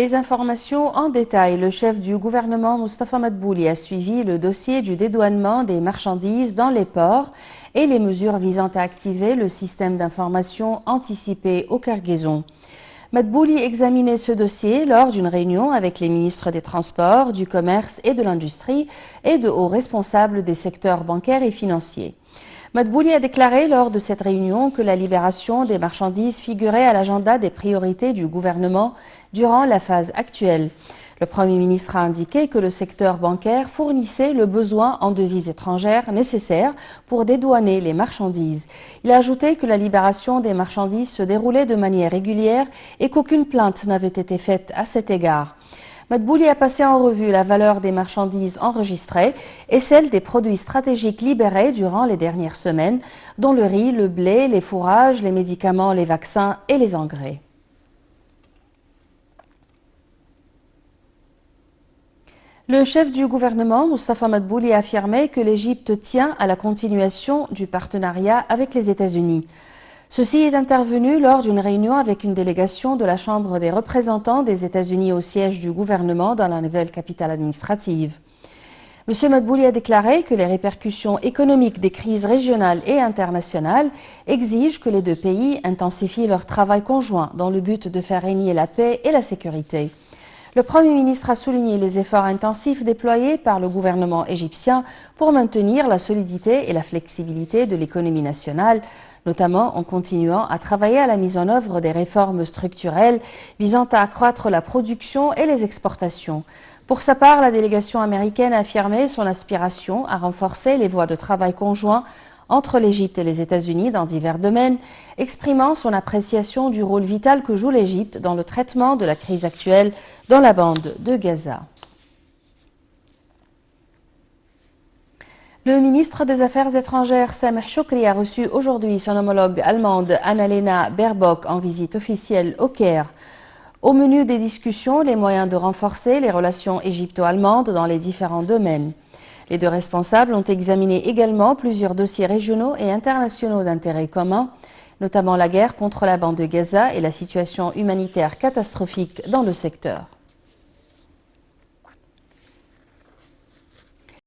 Les informations en détail. Le chef du gouvernement, Moustapha Madbouli, a suivi le dossier du dédouanement des marchandises dans les ports et les mesures visant à activer le système d'information anticipé aux cargaisons. Madbouli examinait ce dossier lors d'une réunion avec les ministres des Transports, du Commerce et de l'Industrie et de hauts responsables des secteurs bancaires et financiers. Madbouli a déclaré lors de cette réunion que la libération des marchandises figurait à l'agenda des priorités du gouvernement durant la phase actuelle. Le Premier ministre a indiqué que le secteur bancaire fournissait le besoin en devises étrangères nécessaire pour dédouaner les marchandises. Il a ajouté que la libération des marchandises se déroulait de manière régulière et qu'aucune plainte n'avait été faite à cet égard. Madbouli a passé en revue la valeur des marchandises enregistrées et celle des produits stratégiques libérés durant les dernières semaines, dont le riz, le blé, les fourrages, les médicaments, les vaccins et les engrais. Le chef du gouvernement, Moustapha Madbouli, a affirmé que l'Égypte tient à la continuation du partenariat avec les États-Unis. Ceci est intervenu lors d'une réunion avec une délégation de la Chambre des représentants des États-Unis au siège du gouvernement dans la nouvelle capitale administrative. M. Madbouli a déclaré que les répercussions économiques des crises régionales et internationales exigent que les deux pays intensifient leur travail conjoint dans le but de faire régner la paix et la sécurité. Le Premier ministre a souligné les efforts intensifs déployés par le gouvernement égyptien pour maintenir la solidité et la flexibilité de l'économie nationale, notamment en continuant à travailler à la mise en œuvre des réformes structurelles visant à accroître la production et les exportations. Pour sa part, la délégation américaine a affirmé son aspiration à renforcer les voies de travail conjoints entre l'Égypte et les États-Unis dans divers domaines, exprimant son appréciation du rôle vital que joue l'Égypte dans le traitement de la crise actuelle dans la bande de Gaza. Le ministre des Affaires étrangères, Sameh Choukri, a reçu aujourd'hui son homologue allemande Annalena Baerbock en visite officielle au Caire. Au menu des discussions, les moyens de renforcer les relations égypto-allemandes dans les différents domaines. Les deux responsables ont examiné également plusieurs dossiers régionaux et internationaux d'intérêt commun, notamment la guerre contre la bande de Gaza et la situation humanitaire catastrophique dans le secteur.